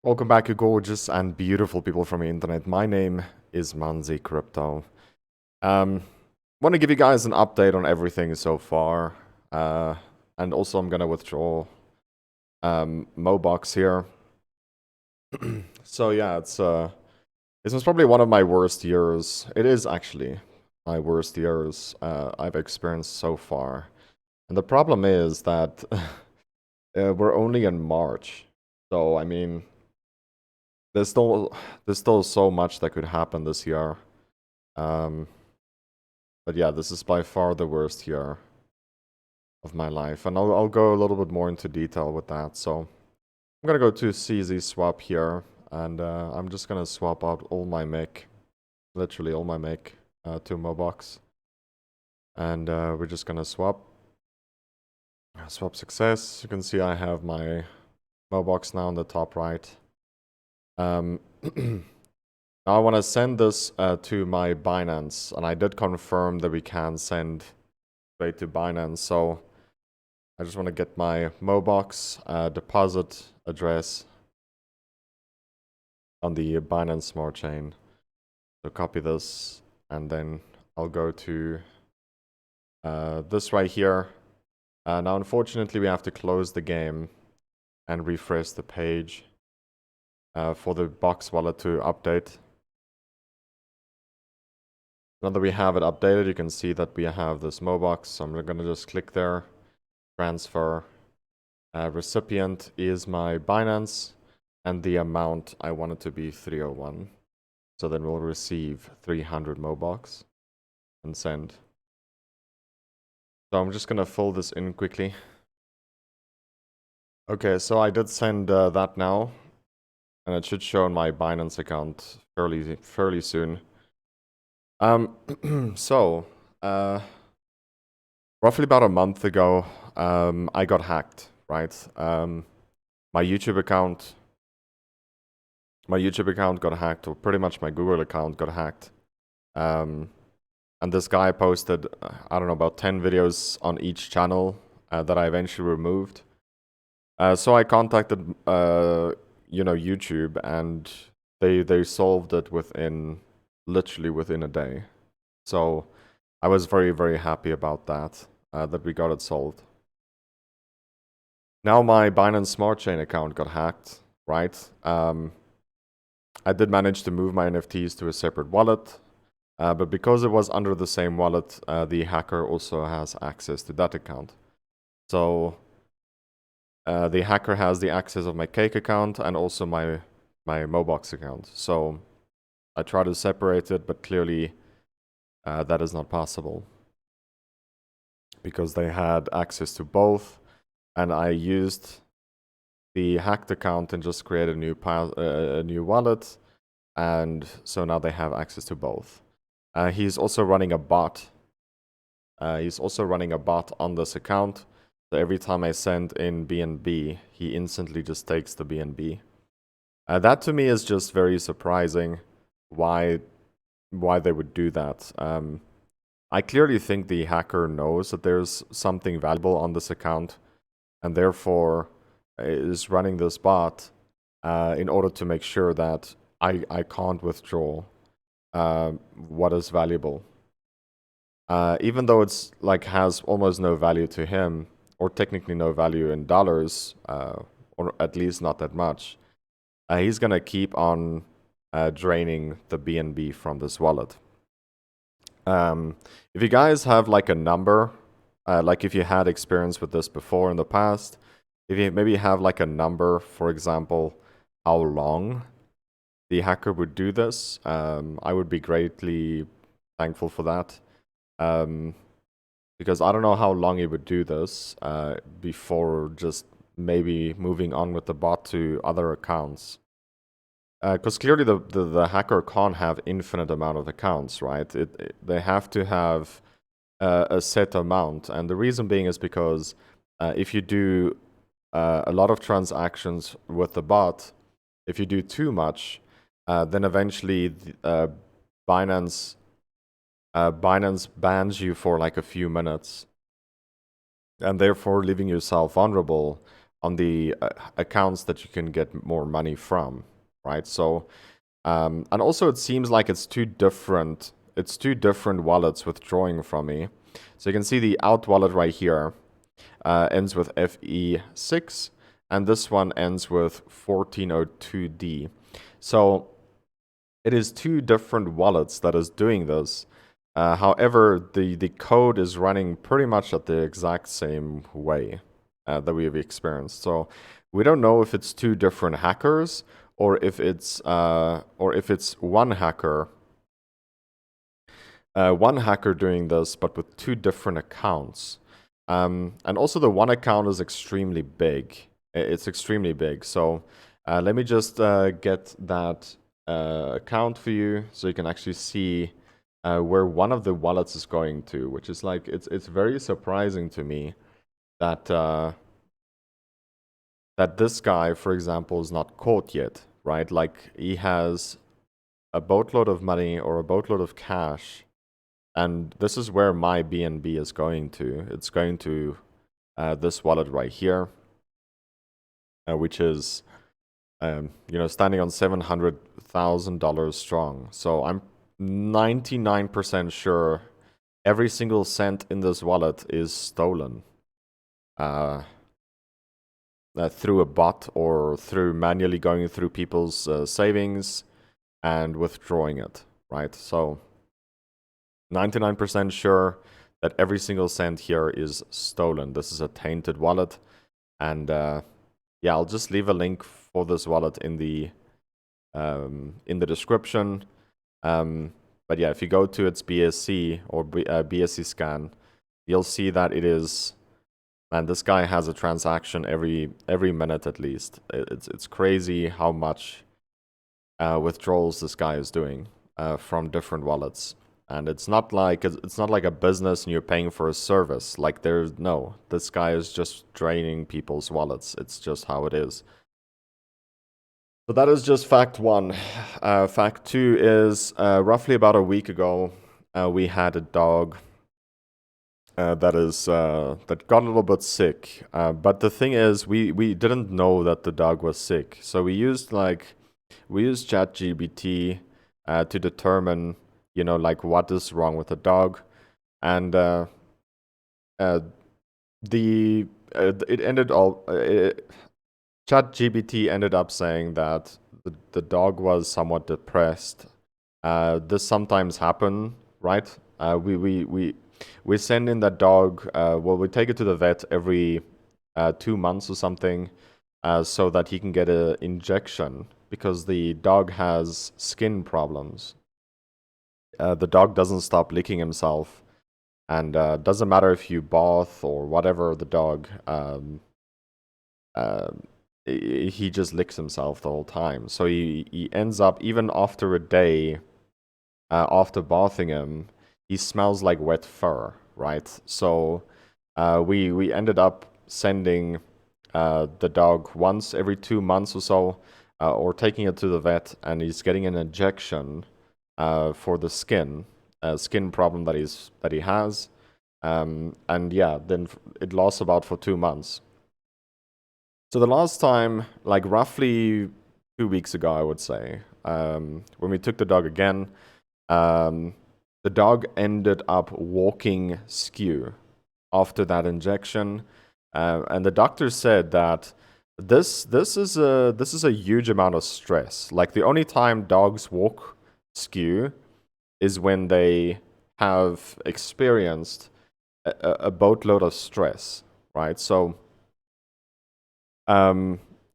Welcome back, you gorgeous and beautiful people from the internet. My name is Manzi Crypto. Want to give you guys an update on everything so far. And also I'm gonna withdraw Mbox here. So yeah, this was probably one of my worst years. It is actually my worst years I've experienced so far. And the problem is that we're only in March. So I mean, there's still so much that could happen this year. But yeah, this is by far the worst year of my life, and I'll go a little bit more into detail with that. So I'm gonna go to CZ swap here, and I'm just gonna swap out all my MIC, literally all my MIC, to Mbox, and we're just gonna swap success. You can see I have my Mbox now on the top right. Now I want to send this to my Binance, and I did confirm that we can send straight to Binance, so I just want to get my Mbox deposit address on the Binance Smart Chain. So copy this, and then I'll go to this right here. Now, unfortunately, we have to close the game and refresh the page for the Box wallet to update. Now that we have it updated, you can see that we have this Mbox. So I'm going to just click there, transfer. Recipient is my Binance, and the amount I want it to be 301. So then we'll receive 300 Mbox and send. So I'm just going to fill this in quickly. Okay, so I did send that now, and it should show in my Binance account fairly soon. So, roughly about a month ago, I got hacked, right? My YouTube account got hacked, or pretty much my Google account got hacked. And this guy posted, I don't know, about 10 videos on each channel that I eventually removed. So I contacted, YouTube, and they solved it literally within a day. So I was very, very happy about that, that we got it solved. Now my Binance Smart Chain account got hacked, right? I did manage to move my NFTs to a separate wallet, but because it was under the same wallet, the hacker also has access to that account. So the hacker has the access of my Cake account and also my Mbox account. So I try to separate it, but clearly that is not possible because they had access to both, and I used the hacked account and just created a new wallet, and so now they have access to both. He's also running a bot. He's also running a bot on this account. So every time I send in BNB, he instantly just takes the BNB. That to me is just very surprising. Why they would do that? I clearly think the hacker knows that there's something valuable on this account, and therefore is running this bot in order to make sure that I can't withdraw what is valuable. Even though it's like has almost no value to him, or technically no value in dollars, or at least not that much, he's gonna keep on draining the BNB from this wallet. If you guys have like a number, like if you had experience with this before in the past, if you maybe have like a number, for example, how long the hacker would do this, I would be greatly thankful for that. Because I don't know how long he would do this before just maybe moving on with the bot to other accounts. Because clearly the hacker can't have infinite amount of accounts, right? They have to have a set amount, and the reason being is because if you do a lot of transactions with the bot, if you do too much, then eventually Binance bans you for like a few minutes, and therefore leaving yourself vulnerable accounts that you can get more money from, right? So and also it seems like it's two different wallets withdrawing from me. So you can see the out wallet right here ends with FE6, and this one ends with 1402D. So it is two different wallets that is doing this. However, the code is running pretty much at the exact same way that we have experienced. So we don't know if it's two different hackers or if it's one hacker doing this, but with two different accounts. And also the one account is extremely big. It's extremely big. So let me just get that account for you so you can actually see where one of the wallets is going to, which is like, it's very surprising to me that that this guy, for example, is not caught yet, right? Like he has a boatload of money or a boatload of cash, and this is where my BNB is going to. It's going to this wallet right here, which is standing on $700,000 strong. So I'm 99% sure every single cent in this wallet is stolen through a bot or through manually going through people's savings and withdrawing it, right? So 99% sure that every single cent here is stolen. This is a tainted wallet, and yeah, I'll just leave a link for this wallet in the description. But yeah, if you go to its BSC or BSC scan, you'll see that it is. Man, this guy has a transaction every minute at least. It's crazy how much withdrawals this guy is doing from different wallets. And it's not like a business and you're paying for a service. Like this guy is just draining people's wallets. It's just how it is. So that is just fact one. Fact two is roughly about a week ago, we had a dog that got a little bit sick. But the thing is, we didn't know that the dog was sick. So we used ChatGPT to determine, like what is wrong with the dog, and ChatGPT ended up saying that the dog was somewhat depressed. This sometimes happen, right? We send in that dog. We take it to the vet every 2 months or something, so that he can get an injection because the dog has skin problems. The dog doesn't stop licking himself, and doesn't matter if you bath or whatever the dog. He just licks himself the whole time. So he ends up, even after a day, after bathing him, he smells like wet fur, right? So we ended up sending the dog once every 2 months or so, or taking it to the vet, and he's getting an injection for the skin problem that he has. And yeah, then it lasts about for 2 months. So the last time, like roughly 2 weeks ago, I would say, when we took the dog again, the dog ended up walking skew after that injection, and the doctor said that this is a huge amount of stress. Like the only time dogs walk skew is when they have experienced a boatload of stress, right? So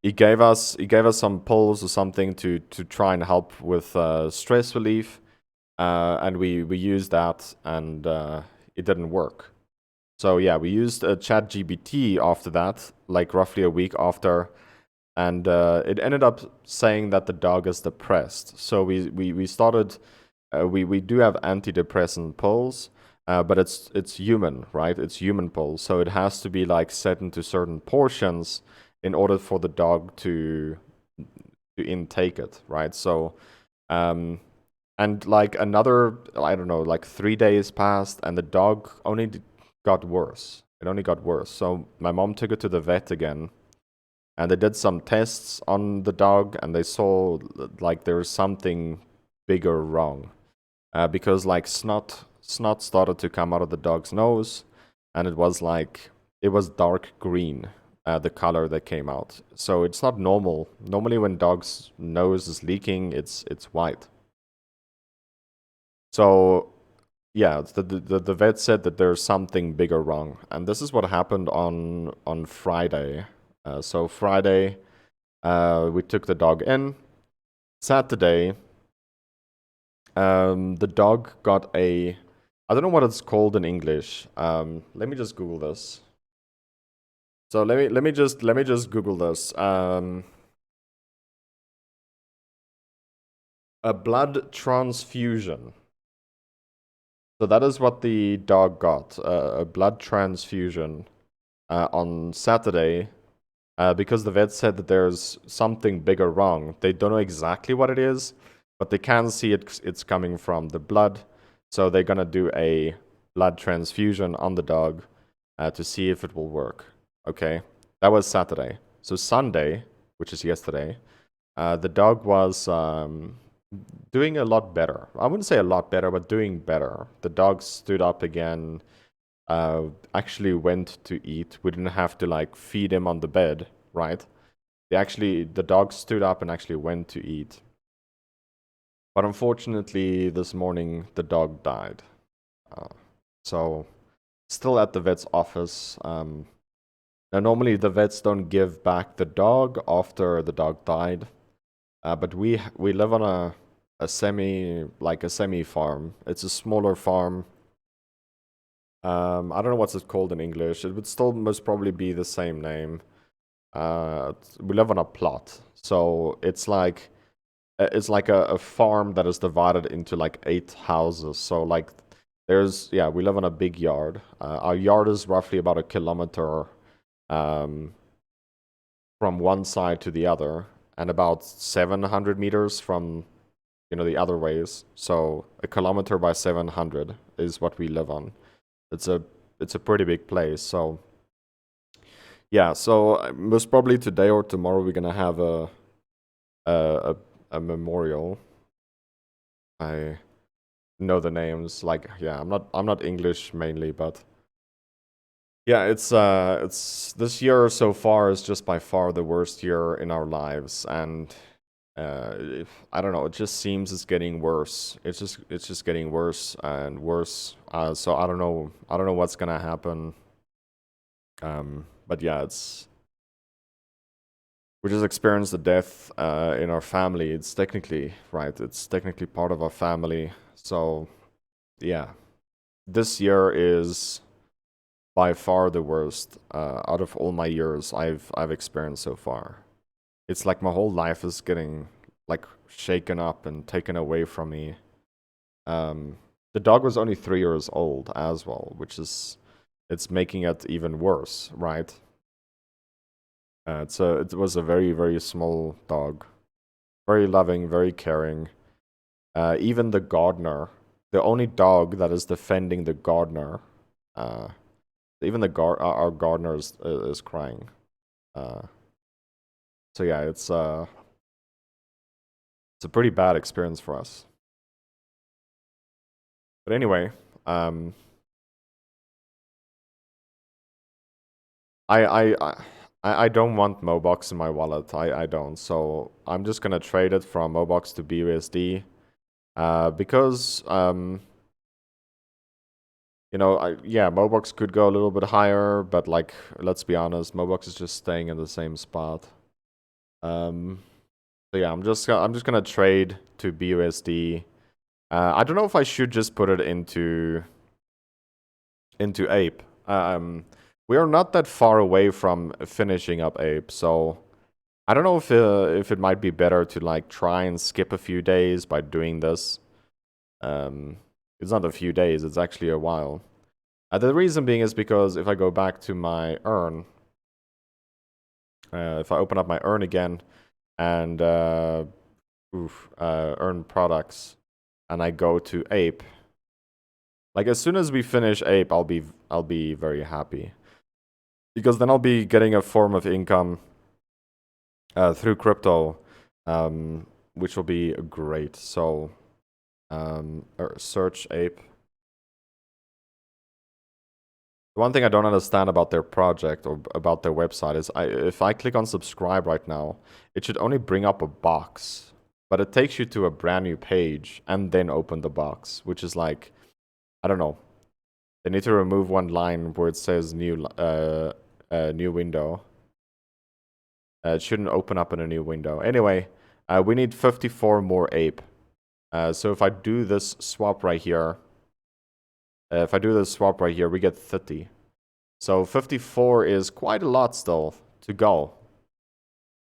he gave us some pills or something to try and help with stress relief, and we used that, and it didn't work. So yeah, we used ChatGPT after that, like roughly a week after, and it ended up saying that the dog is depressed. So we started. We do have antidepressant pills, but it's human, right? It's human pills, so it has to be like set into certain portions in order for the dog to intake it, right? So, and like another, I don't know, like 3 days passed, and the dog only got worse. It only got worse. So my mom took it to the vet again, And they did some tests on the dog, and they saw like there was something bigger wrong, because like snot started to come out of the dog's nose, and it was dark green, the color that came out. So it's not normal. Normally, when dog's nose is leaking, it's white. So yeah, the vet said that there's something bigger wrong, and this is what happened on Friday. So Friday, we took the dog in. Saturday, the dog got a, I don't know what it's called in English. Let me just Google this. So let me just Google this. A blood transfusion. So that is what the dog got, a blood transfusion on Saturday, because the vet said that there's something bigger wrong. They don't know exactly what it is, but they can see it's coming from the blood. So they're gonna do a blood transfusion on the dog to see if it will work. Okay, that was Saturday. So Sunday, which is yesterday, the dog was doing a lot better. I wouldn't say a lot better, but doing better. The dog stood up again, actually went to eat. We didn't have to like feed him on the bed, right? The dog stood up and actually went to eat. But unfortunately, this morning the dog died. So still at the vet's office. Now normally the vets don't give back the dog after the dog died. But we live on a semi farm. It's a smaller farm. I don't know what's it called in English. It would still most probably be the same name. We live on a plot, so it's like a farm that is divided into like 8 houses. So like we live on a big yard. Our yard is roughly about 1 kilometer from one side to the other, and about 700 meters from the other ways. So 1 kilometer by 700 is what we live on. It's a pretty big place. So yeah, so most probably today or tomorrow we're gonna have a memorial. I know the names. Like, yeah, I'm not English mainly, but yeah, it's this year so far is just by far the worst year in our lives, and I don't know, it just seems it's getting worse. It's just getting worse and worse. So I don't know what's gonna happen. But yeah, we just experienced the death in our family. It's technically right. It's technically part of our family. So yeah, this year is by far the worst out of all my years I've experienced so far. It's like my whole life is getting like shaken up and taken away from me. The dog was only 3 years old as well, which is it's making it even worse, right? It was a very, very small dog, very loving, very caring. Even the gardener, the only dog that is defending the gardener, even our gardener is crying. So yeah, it's a pretty bad experience for us. But anyway, I don't want Mbox in my wallet. I don't. So I'm just gonna trade it from Mbox to BUSD. Because yeah, Mbox could go a little bit higher, but like let's be honest, Mbox is just staying in the same spot. So yeah, I'm just gonna trade to BUSD. I don't know if I should just put it into Ape. We are not that far away from finishing up Ape, so I don't know if it might be better to like try and skip a few days by doing this. It's not a few days; it's actually a while. The reason being is because if I go back to my earn, if I open up my earn again and earn products, and I go to Ape, like as soon as we finish Ape, I'll be very happy, because then I'll be getting a form of income through crypto, which will be great. So search ape. One thing I don't understand about their project or about their website is if I click on subscribe right now, it should only bring up a box, but it takes you to a brand new page and then open the box, which is like, I don't know. They need to remove one line where it says new window. It shouldn't open up in a new window. Anyway, we need 54 more ape. So if I do this swap right here, we get 30. So 54 is quite a lot still to go.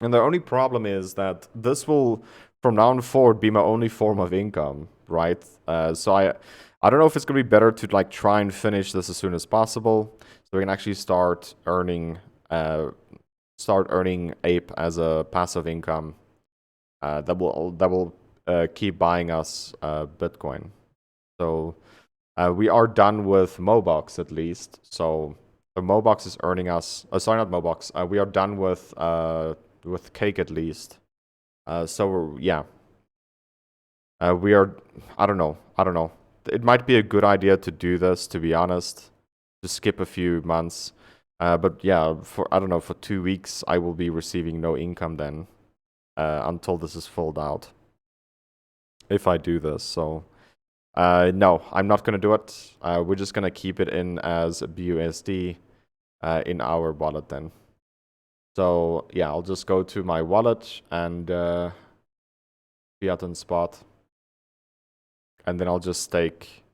And the only problem is that this will, from now on forward, be my only form of income, right? So I don't know if it's going to be better to like try and finish this as soon as possible, so we can actually start earning ape as a passive income that will keep buying us Bitcoin. So we are done with Mbox at least. So the Mbox is earning us. Sorry, not Mbox. We are done with Cake at least. So yeah, we are. I don't know. It might be a good idea to do this, to be honest, to skip a few months. But yeah, for 2 weeks, I will be receiving no income then until this is filled out. If I do this, so no, I'm not gonna do it. We're just gonna keep it in as BUSD in our wallet then. So yeah, I'll just go to my wallet and fiat and spot, and then I'll just stake.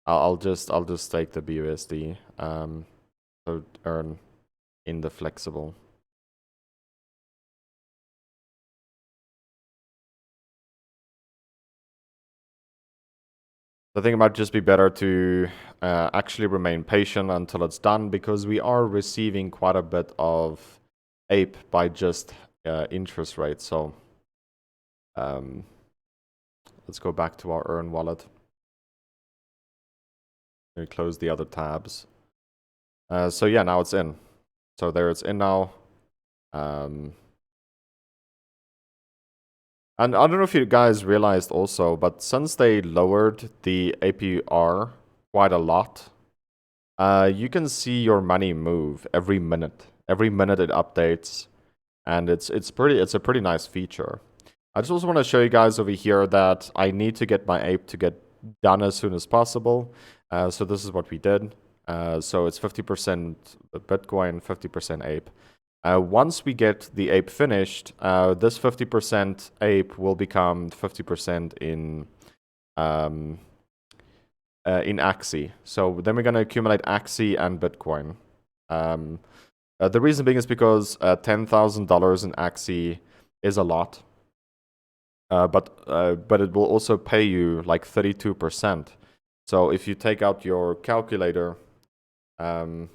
I'll just stake the BUSD. So earn in the flexible. I think it might just be better to actually remain patient until it's done, because we are receiving quite a bit of ape by just interest rate. So let's go back to our earn wallet. We close the other tabs. So yeah, now it's in. So there it's in now. And I don't know if you guys realized also, but since they lowered the APR quite a lot, you can see your money move every minute. Every minute it updates, and it's a pretty nice feature. I just also want to show you guys over here that I need to get my ape to get done as soon as possible. So this is what we did. So it's 50% Bitcoin, 50% ape. Once we get the ape finished, this 50% ape will become 50% in Axie. So then we're going to accumulate Axie and Bitcoin. The reason being is because $10,000 in Axie is a lot, but it will also pay you like 32%. So if you take out your calculator and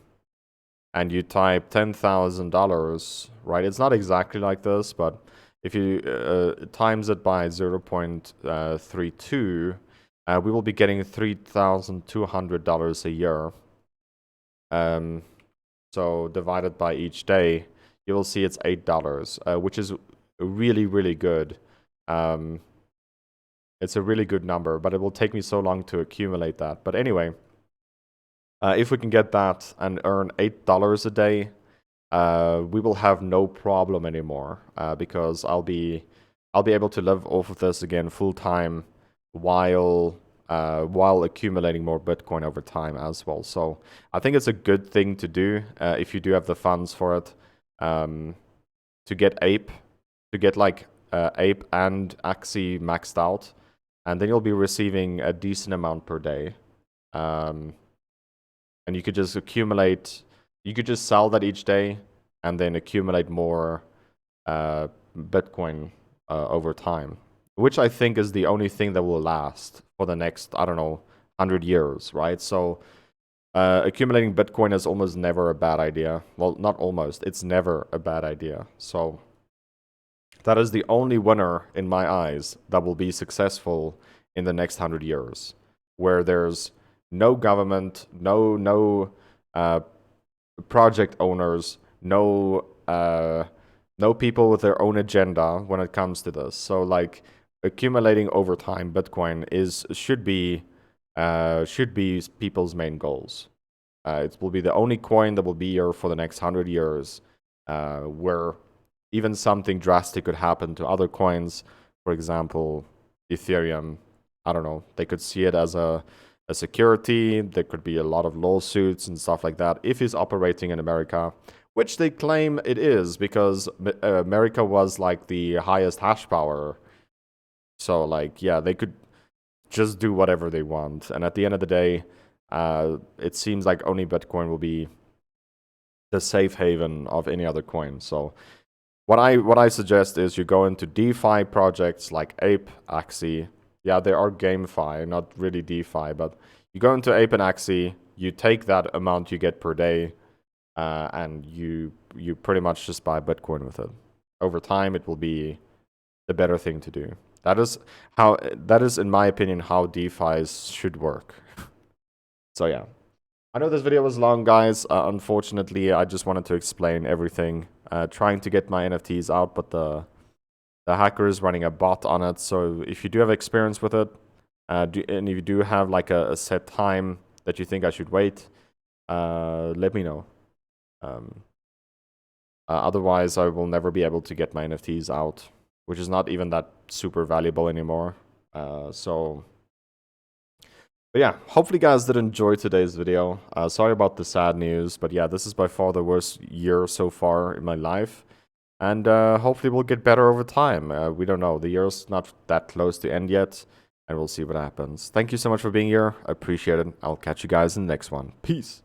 you type $10,000, right? It's not exactly like this, but if you times it by 0.32, we will be getting $3,200 a year. So divided by each day, you will see it's $8, which is really, really good. It's a really good number, but it will take me so long to accumulate that. But anyway, if we can get that and earn $8 a day, we will have no problem anymore, because I'll be able to live off of this again full time while accumulating more Bitcoin over time as well. So I think it's a good thing to do if you do have the funds for it, to get ape, like ape and Axie maxed out, and then you'll be receiving a decent amount per day. And you could just accumulate, you could just sell that each day and then accumulate more Bitcoin over time, which I think is the only thing that will last for the next, 100 years, right? So accumulating Bitcoin is almost never a bad idea. Well, not almost, it's never a bad idea. So that is the only winner in my eyes that will be successful in the next 100 years, where there's no government, no project owners, no no people with their own agenda when it comes to this. So like accumulating over time Bitcoin should be people's main goals. It will be the only coin that will be here for the next 100 years, where even something drastic could happen to other coins. For example, Ethereum, I don't know, they could see it as a security. There could be a lot of lawsuits and stuff like that if it's operating in America, which they claim it is because America was like the highest hash power. So like, yeah, they could just do whatever they want. And at the end of the day, it seems like only Bitcoin will be the safe haven of any other coin. So what I suggest is you go into DeFi projects like Ape, Axie. Yeah, they are GameFi, not really DeFi, but you go into Ape and Axie, you take that amount you get per day, and you pretty much just buy Bitcoin with it. Over time, it will be the better thing to do. That is, in my opinion, how DeFis should work. So yeah. I know this video was long, guys. Unfortunately, I just wanted to explain everything. Trying to get my NFTs out, but the hacker is running a bot on it. So if you do have experience with it, and if you do have like a set time that you think I should wait, let me know. Otherwise, I will never be able to get my NFTs out, which is not even that super valuable anymore. But yeah, hopefully you guys did enjoy today's video. Sorry about the sad news, but yeah, this is by far the worst year so far in my life. And hopefully we'll get better over time. We don't know. The year's not that close to end yet, and we'll see what happens. Thank you so much for being here. I appreciate it. I'll catch you guys in the next one. Peace.